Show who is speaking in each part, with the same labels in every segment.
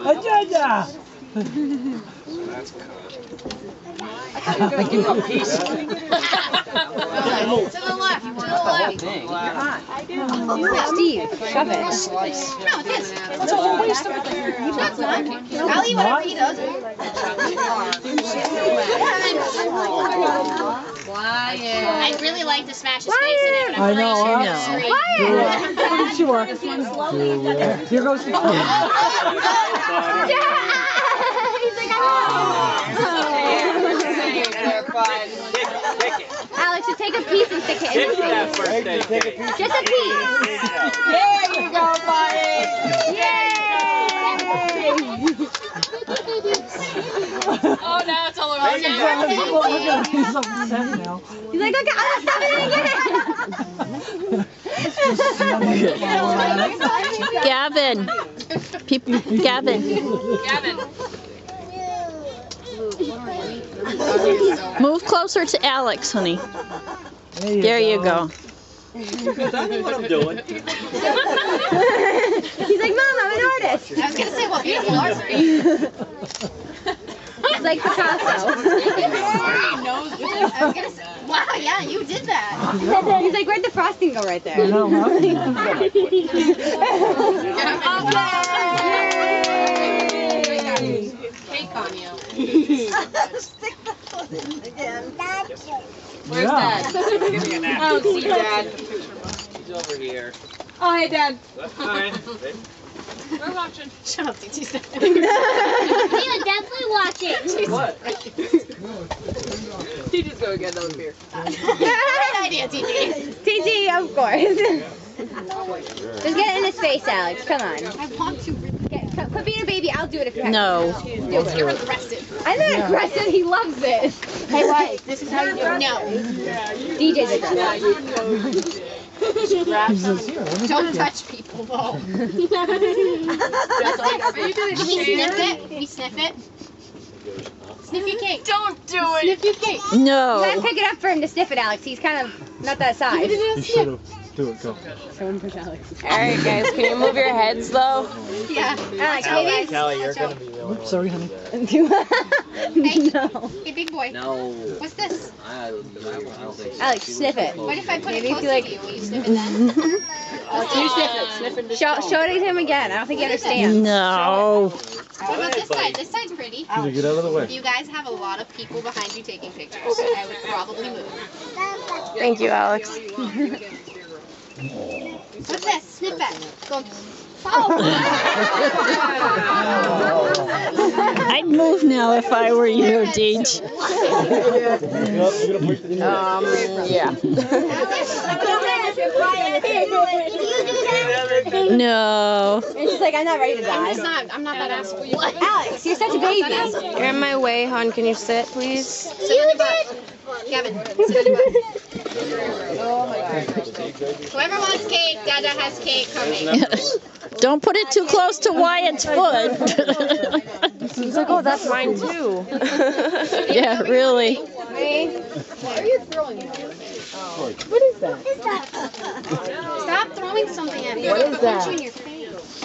Speaker 1: That's cut.
Speaker 2: Give him a piece.
Speaker 3: To the left. To the left.
Speaker 2: Thing.
Speaker 4: Steve, shove it.
Speaker 2: Slice.
Speaker 3: No, it's his.
Speaker 2: That's a whole waste of everything.
Speaker 3: No, it's not. I'll eat whatever he does. I'd really like to smash his face in it, but I'm pretty sure it's screen.
Speaker 5: Here goes the
Speaker 4: Alex, just take a piece and stick it in his face. Just a piece.
Speaker 6: There you go, buddy.
Speaker 3: Oh, now it's all over.
Speaker 4: He's like, okay, I'm gonna stop it and get it.
Speaker 7: Gavin. Gavin.
Speaker 3: Gavin.
Speaker 7: Move closer to Alex, honey. There you go.
Speaker 5: That's what I'm doing.
Speaker 4: He's like, Mom, I'm an artist.
Speaker 3: I was gonna say, what beautiful art.
Speaker 4: It's like Picasso.
Speaker 3: I was gonna say, wow, yeah, you did that.
Speaker 4: He's like, where'd the frosting go right there?
Speaker 3: Cake on you.
Speaker 6: Stick the foot in again.
Speaker 3: Where's Dad?
Speaker 6: I don't see Dad.
Speaker 2: He's over here.
Speaker 6: Oh, hey, Dad.
Speaker 2: Alright.
Speaker 3: We're watching. Shut up, TT.
Speaker 4: We're definitely watching.
Speaker 2: What?
Speaker 6: TT's gonna get another beer.
Speaker 3: Great idea, TT.
Speaker 4: TT, of course. Just get it in his face, Alex. Come on.
Speaker 3: I want to.
Speaker 4: Quit being a baby. I'll do it if you have
Speaker 7: No.
Speaker 3: You're aggressive.
Speaker 4: I'm not aggressive. He loves this. Hey, what? This is how you do it.
Speaker 3: No.
Speaker 4: DJ's aggressive.
Speaker 3: Don't touch people, though. We sniff it. We sniff it. Sniff your cake. Don't do it. Sniff your cake.
Speaker 4: You
Speaker 7: No.
Speaker 4: gotta pick it up for him to sniff it, Alex. He's kind of not that size.
Speaker 5: You should have. Do it, go.
Speaker 4: Someone push Alex.
Speaker 6: Alright, guys, can you move your heads, though?
Speaker 3: Yeah.
Speaker 4: Alex, maybe.
Speaker 5: Callie, you're gonna be the only one. Sorry, honey.
Speaker 4: No.
Speaker 3: Hey, big boy.
Speaker 2: No.
Speaker 3: What's this?
Speaker 2: I don't think so.
Speaker 4: Alex, sniff it.
Speaker 3: What if I put
Speaker 4: Maybe
Speaker 3: it
Speaker 4: if
Speaker 3: close
Speaker 4: you like-
Speaker 3: to you? Will you sniff it then?
Speaker 6: You sniff it. Sniff it.
Speaker 4: Show it to him again. I don't think he understands.
Speaker 7: No.
Speaker 3: What about this side? This side's pretty.
Speaker 5: Get out of the way.
Speaker 3: You guys have a lot of people behind you taking pictures. I would probably move.
Speaker 6: Thank you, Alex.
Speaker 3: What's this? Sniff it. Go.
Speaker 7: I'd move now if I were you, Deej.
Speaker 6: Yeah.
Speaker 7: No.
Speaker 4: And she's like, I'm not ready to die.
Speaker 3: I'm not that ass for you.
Speaker 4: Alex, you're such a baby.
Speaker 6: You're in my way, hon. Can you sit, please?
Speaker 3: Sit on your butt. Gavin, sit on your butt. Whoever wants cake, Dada has cake coming.
Speaker 7: Don't put it too close to Wyatt's foot.
Speaker 6: He's like, oh, that's mine, too.
Speaker 7: Yeah, really.
Speaker 3: Why are you throwing it?
Speaker 6: What is that?
Speaker 3: Stop throwing something at me.
Speaker 6: What is that?
Speaker 3: Punch you in your face.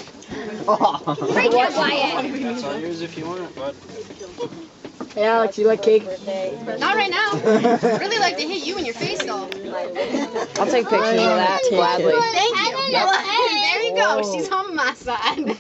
Speaker 4: Right now, Wyatt.
Speaker 1: It's all yours if you want it, bud.
Speaker 6: Hey, Alex, you like cake?
Speaker 3: Not right now. I'd really like to hit you in your face, though.
Speaker 6: I'll take pictures of that, gladly.
Speaker 3: Thank you. There you go. She's on my side.